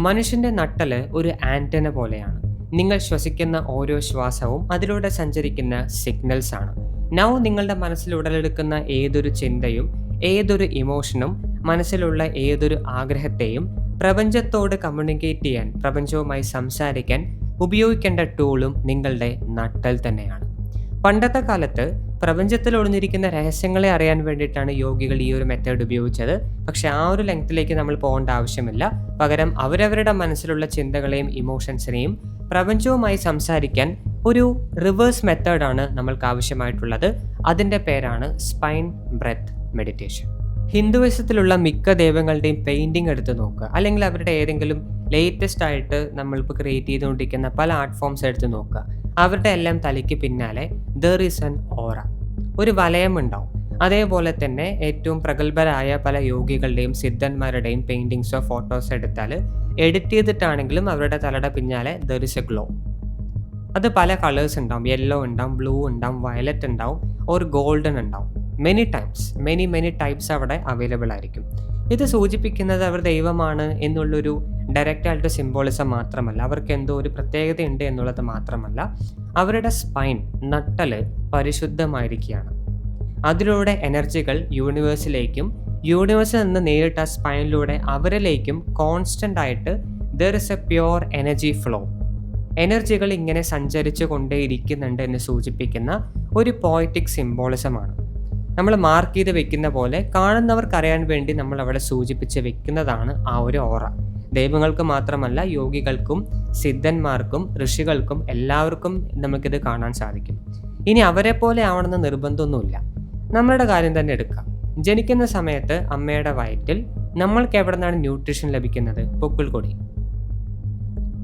മനുഷ്യന്റെ നട്ടല് ഒരു ആന്റന പോലെയാണ്. നിങ്ങൾ ശ്വസിക്കുന്ന ഓരോ ശ്വാസവും അതിലൂടെ സഞ്ചരിക്കുന്ന സിഗ്നൽസ് ആണ്. നൗ നിങ്ങളുടെ മനസ്സിൽ ഉടലെടുക്കുന്ന ഏതൊരു ചിന്തയും ഏതൊരു ഇമോഷനും മനസ്സിലുള്ള ഏതൊരു ആഗ്രഹത്തെയും പ്രപഞ്ചത്തോട് കമ്മ്യൂണിക്കേറ്റ് ചെയ്യാൻ, പ്രപഞ്ചവുമായി സംസാരിക്കാൻ ഉപയോഗിക്കേണ്ട ടൂളും നിങ്ങളുടെ നട്ടൽ തന്നെയാണ്. പണ്ടത്തെ കാലത്ത് പ്രപഞ്ചത്തിൽ ഒളിഞ്ഞിരിക്കുന്ന രഹസ്യങ്ങളെ അറിയാൻ വേണ്ടിയിട്ടാണ് യോഗികൾ ഈ ഒരു മെത്തേഡ് ഉപയോഗിച്ചത്. പക്ഷെ ആ ഒരു ലെങ്ത്തിലേക്ക് നമ്മൾ പോകേണ്ട ആവശ്യമില്ല. പകരം അവരവരുടെ മനസ്സിലുള്ള ചിന്തകളെയും ഇമോഷൻസിനെയും പ്രപഞ്ചവുമായി സംസാരിക്കാൻ ഒരു റിവേഴ്സ് മെത്തേഡാണ് നമ്മൾക്ക് ആവശ്യമായിട്ടുള്ളത്. അതിൻ്റെ പേരാണ് സ്പൈൻ ബ്രെത്ത് മെഡിറ്റേഷൻ. ഹിന്ദുവിസത്തിലുള്ള മിക്ക ദൈവങ്ങളുടെയും പെയിൻറ്റിങ് എടുത്ത് നോക്കുക, അല്ലെങ്കിൽ അവരുടെ ഏതെങ്കിലും ലേറ്റസ്റ്റ് ആയിട്ട് നമ്മളിപ്പോൾ ക്രിയേറ്റ് ചെയ്തുകൊണ്ടിരിക്കുന്ന പല ആർട്ട് ഫോംസ് എടുത്ത് നോക്കുക. അവരുടെ എല്ലാം തലയ്ക്ക് പിന്നാലെ ദർ ഈസ് ആൻ ഓറ, ഒരു വലയം ഉണ്ടാവും. അതേപോലെ തന്നെ ഏറ്റവും പ്രഗത്ഭരായ പല യോഗികളുടെയും സിദ്ധന്മാരുടെയും പെയിൻറ്റിങ്സോ ഫോട്ടോസോ എടുത്താൽ എഡിറ്റ് ചെയ്തിട്ടാണെങ്കിലും അവരുടെ തലയുടെ പിന്നാലെ ദർ ഈസ് എ ഗ്ലോ. അത് പല കളേഴ്സ് ഉണ്ടാവും. യെല്ലോ ഉണ്ടാവും, ബ്ലൂ ഉണ്ടാവും, വയലറ്റ് ഉണ്ടാവും, ഒരു ഗോൾഡൻ ഉണ്ടാവും. മെനി ടൈപ്സ് അവിടെ അവൈലബിൾ ആയിരിക്കും. ഇത് സൂചിപ്പിക്കുന്നത് അവർ ദൈവമാണ് എന്നുള്ളൊരു ഡയറക്റ്റ് ആയിട്ട് സിംബോളിസം മാത്രമല്ല, അവർക്ക് എന്തോ ഒരു പ്രത്യേകതയുണ്ട് എന്നുള്ളത് മാത്രമല്ല, അവരുടെ സ്പൈൻ, നട്ടല് പരിശുദ്ധമായിരിക്കുകയാണ്. അതിലൂടെ എനർജികൾ യൂണിവേഴ്സിലേക്കും യൂണിവേഴ്സിൽ നിന്ന് നേരിട്ട് ആ സ്പൈനിലൂടെ അവരിലേക്കും കോൺസ്റ്റൻ്റ് ആയിട്ട് there is a pure energy flow. എനർജികൾ ഇങ്ങനെ സഞ്ചരിച്ചു കൊണ്ടേയിരിക്കുന്നുണ്ട് എന്ന് സൂചിപ്പിക്കുന്ന ഒരു പോയറ്റിക് സിംബോളിസമാണ്. നമ്മൾ മാർക്ക് ചെയ്ത് വെക്കുന്ന പോലെ കാണുന്നവർക്കറിയാൻ വേണ്ടി നമ്മൾ അവിടെ സൂചിപ്പിച്ച് വെക്കുന്നതാണ് ആ ഒരു ഓറ. ദൈവങ്ങൾക്ക് മാത്രമല്ല, യോഗികൾക്കും സിദ്ധന്മാർക്കും ഋഷികൾക്കും എല്ലാവർക്കും നമുക്കിത് കാണാൻ സാധിക്കും. ഇനി അവരെ പോലെ ആവണമെന്ന് നിർബന്ധമൊന്നുമില്ല. നമ്മളുടെ കാര്യം തന്നെ എടുക്കാം. ജനിക്കുന്ന സമയത്ത് അമ്മയുടെ വയറ്റിൽ നമ്മൾക്ക് എവിടെ നിന്നാണ് ന്യൂട്രീഷൻ ലഭിക്കുന്നത്? പൊക്കിൾക്കൊടി.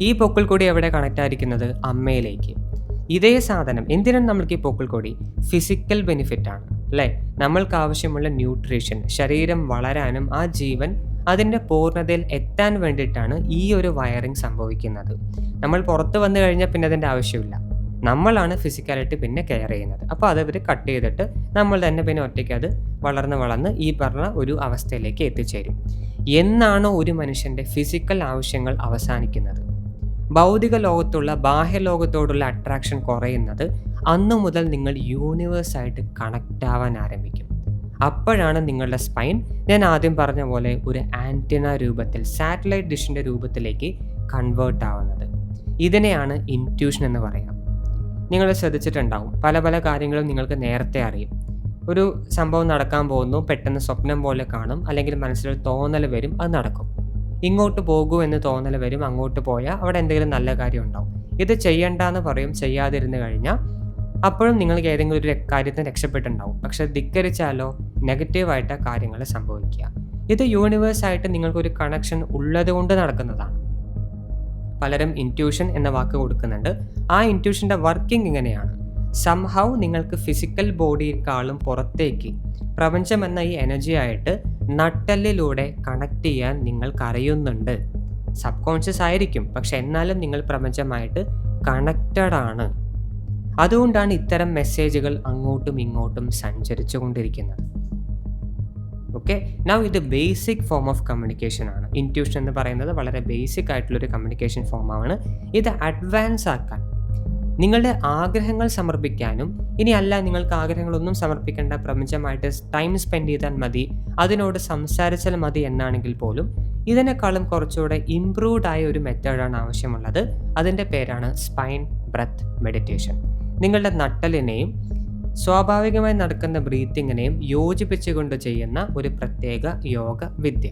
ഈ പൊക്കിൾക്കൊടി എവിടെ കണക്റ്റ് ആയിരിക്കുന്നത്? അമ്മയിലേക്ക്. ഇതേ സാധനം എന്തിനാണ് നമ്മൾക്ക് ഈ പൊക്കിൾക്കൊടി? ഫിസിക്കൽ ബെനിഫിറ്റ് ആണ്, അല്ലേ? നമ്മൾക്ക് ആവശ്യമുള്ള ന്യൂട്രീഷൻ, ശരീരം വളരാനും ആ ജീവൻ അതിൻ്റെ പൂർണ്ണതയിൽ എത്താൻ വേണ്ടിയിട്ടാണ് ഈ ഒരു വയറിങ് സംഭവിക്കുന്നത്. നമ്മൾ പുറത്ത് വന്നു കഴിഞ്ഞാൽ പിന്നെ അതിൻ്റെ ആവശ്യമില്ല. നമ്മളാണ് ഫിസിക്കാലിറ്റി പിന്നെ കെയർ ചെയ്യുന്നത്. അപ്പോൾ അതവർ കട്ട് ചെയ്തിട്ട് നമ്മൾ തന്നെ പിന്നെ ഒറ്റയ്ക്ക് അത് വളർന്ന് ഈ പറഞ്ഞ ഒരു അവസ്ഥയിലേക്ക് എത്തിച്ചേരും. എന്നാണോ ഒരു മനുഷ്യൻ്റെ ഫിസിക്കൽ ആവശ്യങ്ങൾ അവസാനിക്കുന്നത്, ഭൗതിക ലോകത്തുള്ള ബാഹ്യ ലോകത്തോടുള്ള അട്രാക്ഷൻ കുറയുന്നത്, അന്നു മുതൽ നിങ്ങൾ യൂണിവേഴ്സായിട്ട് കണക്റ്റ് ആവാൻ ആരംഭിക്കും. അപ്പോഴാണ് നിങ്ങളുടെ സ്പൈൻ, ഞാൻ ആദ്യം പറഞ്ഞ പോലെ, ഒരു ആൻറ്റിന രൂപത്തിൽ, സാറ്റലൈറ്റ് ഡിഷിൻ്റെ രൂപത്തിലേക്ക് കൺവേർട്ട് ആവുന്നത്. ഇതിനെയാണ് ഇൻറ്റ്യൂഷൻ എന്ന് പറയാം. നിങ്ങൾ ശ്രദ്ധിച്ചിട്ടുണ്ടാവും, പല കാര്യങ്ങളും നിങ്ങൾക്ക് നേരത്തെ അറിയും. ഒരു സംഭവം നടക്കാൻ പോകുന്നു, പെട്ടെന്ന് സ്വപ്നം പോലെ കാണും, അല്ലെങ്കിൽ മനസ്സിലൊരു തോന്നൽ വരും, അത് നടക്കും. ഇങ്ങോട്ട് പോകൂ എന്ന് തോന്നൽ വരും, അങ്ങോട്ട് പോയാൽ അവിടെ എന്തെങ്കിലും നല്ല കാര്യം ഉണ്ടാവും. ഇത് ചെയ്യണ്ടെന്ന് പറയും, ചെയ്യാതിരുന്ന് കഴിഞ്ഞാൽ അപ്പോഴും നിങ്ങൾക്ക് ഏതെങ്കിലും ഒരു കാര്യത്തിന് രക്ഷപ്പെട്ടുണ്ടാവും. പക്ഷെ ധിക്കരിച്ചാലോ നെഗറ്റീവായിട്ട് കാര്യങ്ങൾ സംഭവിക്കുക. ഇത് യൂണിവേഴ്സായിട്ട് നിങ്ങൾക്കൊരു കണക്ഷൻ ഉള്ളത് കൊണ്ട് നടക്കുന്നതാണ്. പലരും ഇൻറ്റ്യൂഷൻ എന്ന വാക്ക് കൊടുക്കുന്നുണ്ട്. ആ ഇൻറ്റ്യൂഷൻ്റെ വർക്കിംഗ് ഇങ്ങനെയാണ്. സംഹൗ നിങ്ങൾക്ക് ഫിസിക്കൽ ബോഡിയേക്കാളും പുറത്തേക്ക് പ്രപഞ്ചം എന്ന ഈ എനർജി ആയിട്ട് നട്ടെല്ലിലൂടെ കണക്ട് ചെയ്യാൻ നിങ്ങൾക്ക് അറിയുന്നുണ്ട്. സബ് കോൺഷ്യസ് ആയിരിക്കും, പക്ഷെ എന്നാലും നിങ്ങൾ പ്രപഞ്ചമായിട്ട് കണക്റ്റഡ് ആണ്. അതുകൊണ്ടാണ് ഇത്തരം മെസ്സേജുകൾ അങ്ങോട്ടും ഇങ്ങോട്ടും സഞ്ചരിച്ചു കൊണ്ടിരിക്കുന്നത്. ഓക്കെ, നൗ ഇത് ബേസിക് ഫോം ഓഫ് കമ്മ്യൂണിക്കേഷൻ ആണ്. ഇൻറ്റ്യൂഷൻ എന്ന് പറയുന്നത് വളരെ ബേസിക് ആയിട്ടുള്ളൊരു കമ്മ്യൂണിക്കേഷൻ ഫോമാണ്. ഇത് അഡ്വാൻസ് ആക്കാൻ, നിങ്ങളുടെ ആഗ്രഹങ്ങൾ സമർപ്പിക്കാനും, ഇനി അല്ല നിങ്ങൾക്ക് ആഗ്രഹങ്ങളൊന്നും സമർപ്പിക്കേണ്ട, പ്രപഞ്ചമായിട്ട് ടൈം സ്പെൻഡ് ചെയ്താൽ മതി, അതിനോട് സംസാരിച്ചാൽ മതി എന്നാണെങ്കിൽ പോലും ഇതിനേക്കാളും കുറച്ചുകൂടെ ഇംപ്രൂവ്ഡ് ആയ ഒരു മെത്തേഡാണ് ആവശ്യമുള്ളത്. അതിൻ്റെ പേരാണ് സ്പൈൻ ബ്രെത്ത് മെഡിറ്റേഷൻ. നിങ്ങളുടെ നട്ടലിനെയും സ്വാഭാവികമായി നടക്കുന്ന ബ്രീത്തിങ്ങിനെയും യോജിപ്പിച്ചുകൊണ്ട് ചെയ്യുന്ന ഒരു പ്രത്യേക യോഗ വിദ്യ.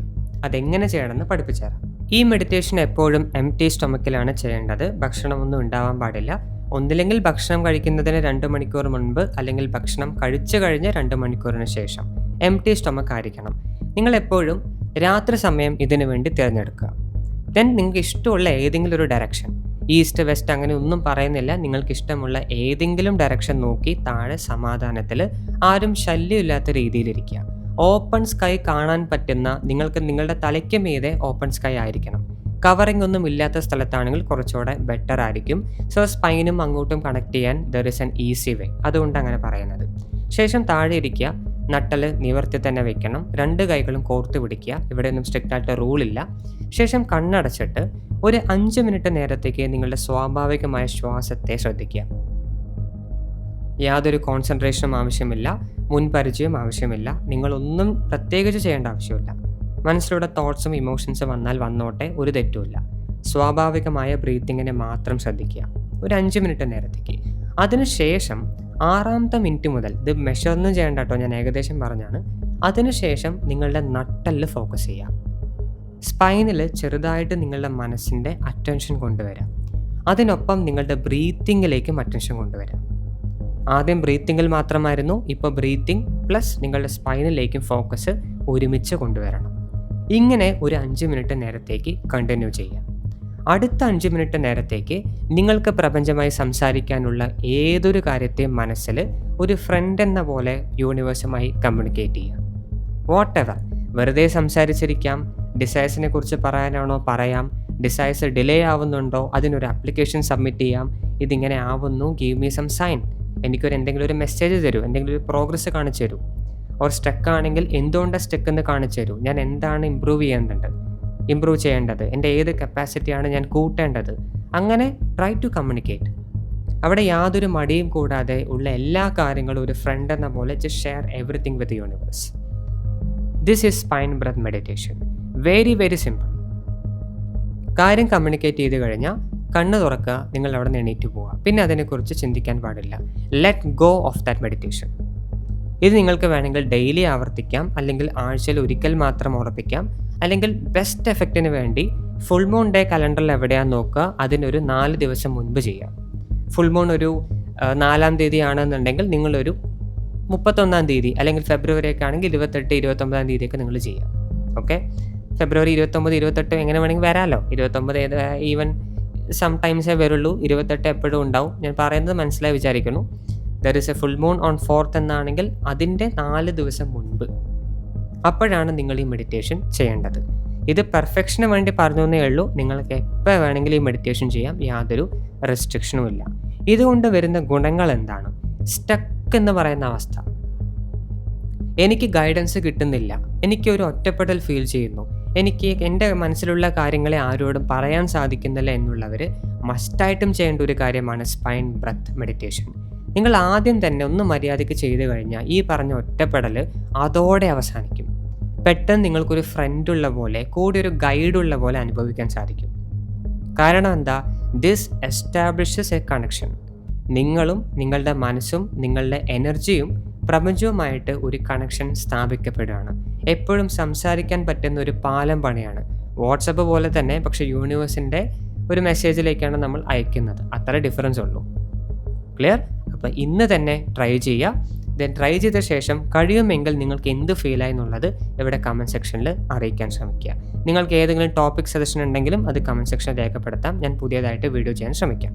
അതെങ്ങനെ ചെയ്യണമെന്ന് പഠിപ്പിച്ചു തരാം. ഈ മെഡിറ്റേഷൻ എപ്പോഴും എംപ്റ്റി സ്റ്റൊമക്കിലാണ് ചെയ്യേണ്ടത്. ഭക്ഷണമൊന്നും ഉണ്ടാവാൻ പാടില്ല. ഒന്നില്ലെങ്കിൽ ഭക്ഷണം കഴിക്കുന്നതിന് 2 മണിക്കൂർ മുൻപ്, അല്ലെങ്കിൽ ഭക്ഷണം കഴിച്ചു കഴിഞ്ഞ് 2 മണിക്കൂറിന് ശേഷം എംപ്റ്റി സ്റ്റൊമക്ക് ആയിരിക്കണം. നിങ്ങൾ എപ്പോഴും രാത്രി സമയം ഇതിനു വേണ്ടി തിരഞ്ഞെടുക്കുക. ദെൻ നിങ്ങൾക്ക് ഇഷ്ടമുള്ള ഏതെങ്കിലും ഒരു ഡയറക്ഷൻ, ഈസ്റ്റ് വെസ്റ്റ് അങ്ങനെ ഒന്നും പറയുന്നില്ല, നിങ്ങൾക്ക് ഇഷ്ടമുള്ള ഏതെങ്കിലും ഡയറക്ഷൻ നോക്കി താഴെ സമാധാനത്തിൽ, ആരും ശല്യമില്ലാത്ത രീതിയിലിരിക്കുക. ഓപ്പൺ സ്കൈ കാണാൻ പറ്റുന്ന, നിങ്ങൾക്ക് നിങ്ങളുടെ തലയ്ക്ക് മീതെ ഓപ്പൺ സ്കൈ ആയിരിക്കണം. കവറിംഗ് ഒന്നും ഇല്ലാത്ത സ്ഥലത്താണെങ്കിൽ കുറച്ചുകൂടെ ബെറ്റർ ആയിരിക്കും. സോ സ്പൈനും അങ്ങോട്ടും കണക്ട് ചെയ്യാൻ there is an easy way, അതുകൊണ്ട് അങ്ങനെ പറയുന്നത്. ശേഷം താഴെ ഇരിക്കുക. നട്ടല് നിവർത്തി തന്നെ വെക്കണം. 2 കൈകളും കോർത്ത് പിടിക്കുക. ഇവിടെയൊന്നും സ്ട്രിക്റ്റ് ആയിട്ട് റൂളില്ല. ശേഷം കണ്ണടച്ചിട്ട് ഒരു 5 മിനിറ്റ് നേരത്തേക്ക് നിങ്ങളുടെ സ്വാഭാവികമായ ശ്വാസത്തെ ശ്രദ്ധിക്കുക. യാതൊരു കോൺസെൻട്രേഷനും ആവശ്യമില്ല, മുൻപരിചയം ആവശ്യമില്ല, നിങ്ങളൊന്നും പ്രത്യേകിച്ച് ചെയ്യേണ്ട ആവശ്യമില്ല. മനസ്സിലൂടെ തോട്ട്സും ഇമോഷൻസും വന്നാൽ വന്നോട്ടെ, ഒരു തെറ്റുമില്ല. സ്വാഭാവികമായ ബ്രീത്തിങ്ങിനെ മാത്രം ശ്രദ്ധിക്കുക ഒരു 5 മിനിറ്റ് നേരത്തേക്ക്. അതിനുശേഷം 6ാമത്തെ മിനിറ്റ് മുതൽ, ഇത് മെഷറൊന്നും ചെയ്യേണ്ട കേട്ടോ, ഞാൻ ഏകദേശം പറഞ്ഞാണ്. അതിനുശേഷം നിങ്ങളുടെ നട്ടലിൽ ഫോക്കസ് ചെയ്യുക. സ്പൈനിൽ ചെറുതായിട്ട് നിങ്ങളുടെ മനസ്സിൻ്റെ അറ്റൻഷൻ കൊണ്ടുവരാം. അതിനൊപ്പം നിങ്ങളുടെ ബ്രീത്തിങ്ങിലേക്കും അറ്റൻഷൻ കൊണ്ടുവരാം. ആദ്യം ബ്രീത്തിങ്ങിൽ മാത്രമായിരുന്നു, ഇപ്പോൾ ബ്രീത്തിങ് പ്ലസ് നിങ്ങളുടെ സ്പൈനിലേക്കും ഫോക്കസ് ഒരുമിച്ച് കൊണ്ടുവരണം. ഇങ്ങനെ ഒരു 5 മിനിറ്റ് നേരത്തേക്ക് കണ്ടിന്യൂ ചെയ്യാം. അടുത്ത 5 മിനിറ്റ് നേരത്തേക്ക് നിങ്ങൾക്ക് പ്രപഞ്ചമായി സംസാരിക്കാനുള്ള ഏതൊരു കാര്യത്തെയും മനസ്സിൽ ഒരു ഫ്രണ്ട് എന്ന പോലെ യൂണിവേഴ്സുമായി കമ്മ്യൂണിക്കേറ്റ് ചെയ്യുക. വാട്ട് എവർ, വെറുതെ സംസാരിച്ചിരിക്കാം, ഡിസൈഴ്സിനെ കുറിച്ച് പറയാനാണോ പറയാം, ഡിസൈഴ്സ് ഡിലേ ആവുന്നുണ്ടോ അതിനൊരു ആപ്ലിക്കേഷൻ സബ്മിറ്റ് ചെയ്യാം, ഇതിങ്ങനെ ആവുന്നു, ഗീവ് മീ സം സൈൻ, എന്തെങ്കിലും ഒരു മെസ്സേജ് തരൂ, എന്തെങ്കിലും ഒരു പ്രോഗ്രസ് കാണിച്ചു തരൂ. ഓർ സ്റ്റക്ക് ആണെങ്കിൽ എന്തുകൊണ്ടാണ് സ്റ്റക്ക് എന്ന് കാണിച്ചു തരൂ, ഞാൻ എന്താണ് ഇമ്പ്രൂവ് ചെയ്യേണ്ടത്, എൻ്റെ ഏത് കപ്പാസിറ്റിയാണ് ഞാൻ കൂട്ടേണ്ടത്. അങ്ങനെ ട്രൈ ടു കമ്മ്യൂണിക്കേറ്റ്. അവിടെ യാതൊരു മടിയും കൂടാതെ ഉള്ള എല്ലാ കാര്യങ്ങളും ഒരു ഫ്രണ്ട് എന്ന പോലെ just share everything with universe. This is spine breath meditation. Very very simple. കാര്യം കമ്മ്യൂണിക്കേറ്റ് ചെയ്ത് കഴിഞ്ഞാൽ കണ്ണ് തുറക്കുക, നിങ്ങൾ അവിടെ നിന്ന് എണീറ്റ് പോവുക. പിന്നെ അതിനെക്കുറിച്ച് ചിന്തിക്കാൻ പാടില്ല. Let go of that meditation. ഇത് നിങ്ങൾക്ക് വേണമെങ്കിൽ ഡെയിലി ആവർത്തിക്കാം, അല്ലെങ്കിൽ ആഴ്ചയിൽ ഒരിക്കൽ മാത്രം ഉറപ്പിക്കാം, അല്ലെങ്കിൽ ബെസ്റ്റ് എഫക്റ്റിന് വേണ്ടി ഫുൾ മൂൺ ഡേ കലണ്ടറിൽ എവിടെയാണെന്ന് നോക്കുക, അതിനൊരു 4 ദിവസം മുൻപ് ചെയ്യാം. ഫുൾ മൂൺ ഒരു 4-ാം തീയതി ആണെന്നുണ്ടെങ്കിൽ നിങ്ങളൊരു 31-ാം തീയതി, അല്ലെങ്കിൽ ഫെബ്രുവരി ഒക്കെ ആണെങ്കിൽ 28, 29-ാം തീയതിയൊക്കെ നിങ്ങൾ ചെയ്യാം. ഓക്കെ, ഫെബ്രുവരി 29, 28 എങ്ങനെ വേണമെങ്കിൽ വരാമല്ലോ. 29 ഈവൻ സംടൈംസേ വരുള്ളൂ, 28 എപ്പോഴും ഉണ്ടാവും. ഞാൻ പറയുന്നത് മനസ്സിലായി വിചാരിക്കുന്നു. There is A full moon on 4th എന്നാണെങ്കിൽ അതിൻ്റെ 4 ദിവസം മുൻപ്, അപ്പോഴാണ് നിങ്ങൾ ഈ മെഡിറ്റേഷൻ ചെയ്യേണ്ടത്. ഇത് പെർഫെക്ഷന് വേണ്ടി പറഞ്ഞു എന്നേ ഉള്ളൂ. നിങ്ങൾക്ക് എപ്പോൾ വേണമെങ്കിലും ഈ മെഡിറ്റേഷൻ ചെയ്യാം, യാതൊരു റെസ്ട്രിക്ഷനും ഇല്ല. ഇതുകൊണ്ട് വരുന്ന ഗുണങ്ങൾ എന്താണ്? സ്റ്റക്ക് എന്ന് പറയുന്ന അവസ്ഥ, എനിക്ക് ഗൈഡൻസ് കിട്ടുന്നില്ല, എനിക്കൊരു ഒറ്റപ്പെടൽ ഫീൽ ചെയ്യുന്നു, എനിക്ക് എൻ്റെ മനസ്സിലുള്ള കാര്യങ്ങളെ ആരോടും പറയാൻ സാധിക്കുന്നില്ല എന്നുള്ളവർ മസ്റ്റായിട്ടും ചെയ്യേണ്ട ഒരു കാര്യമാണ് സ്പൈൻ ബ്രെത്ത് മെഡിറ്റേഷൻ. നിങ്ങൾ ആദ്യം തന്നെ ഒന്ന് മര്യാദയ്ക്ക് ചെയ്തു കഴിഞ്ഞാൽ ഈ പറഞ്ഞ ഒറ്റപ്പെടൽ അതോടെ അവസാനിക്കും. പെട്ടെന്ന് നിങ്ങൾക്കൊരു ഫ്രണ്ടുള്ള പോലെ, കൂടി ഒരു ഗൈഡുള്ള പോലെ അനുഭവിക്കാൻ സാധിക്കും. കാരണം എന്താ? This establishes A connection. നിങ്ങളും നിങ്ങളുടെ മനസ്സും നിങ്ങളുടെ എനർജിയും പ്രപഞ്ചവുമായിട്ട് ഒരു കണക്ഷൻ സ്ഥാപിക്കപ്പെടുകയാണ്. എപ്പോഴും സംസാരിക്കാൻ പറ്റുന്ന ഒരു പാലം പണിയാണ്. വാട്സപ്പ് പോലെ തന്നെ, പക്ഷേ യൂണിവേഴ്സിൻ്റെ ഒരു മെസ്സേജിലേക്കാണ് നമ്മൾ അയക്കുന്നത്. അത്ര ഡിഫറൻസ് ഉള്ളൂ. ക്ലിയർ? അപ്പോൾ ഇന്ന് തന്നെ ട്രൈ ചെയ്യുക. ദെൻ ട്രൈ ചെയ്ത ശേഷം കഴിയുമെങ്കിൽ നിങ്ങൾക്ക് എന്ത് ഫീലായി എന്നുള്ളത് ഇവിടെ കമൻറ്റ് സെക്ഷനിൽ അറിയിക്കാൻ ശ്രമിക്കുക. നിങ്ങൾക്ക് ഏതെങ്കിലും ടോപ്പിക് സജഷൻ ഉണ്ടെങ്കിലും അത് കമൻറ്റ് സെക്ഷനിൽ രേഖപ്പെടുത്താം. ഞാൻ പുതിയതായിട്ട് വീഡിയോ ചെയ്യാൻ ശ്രമിക്കാം.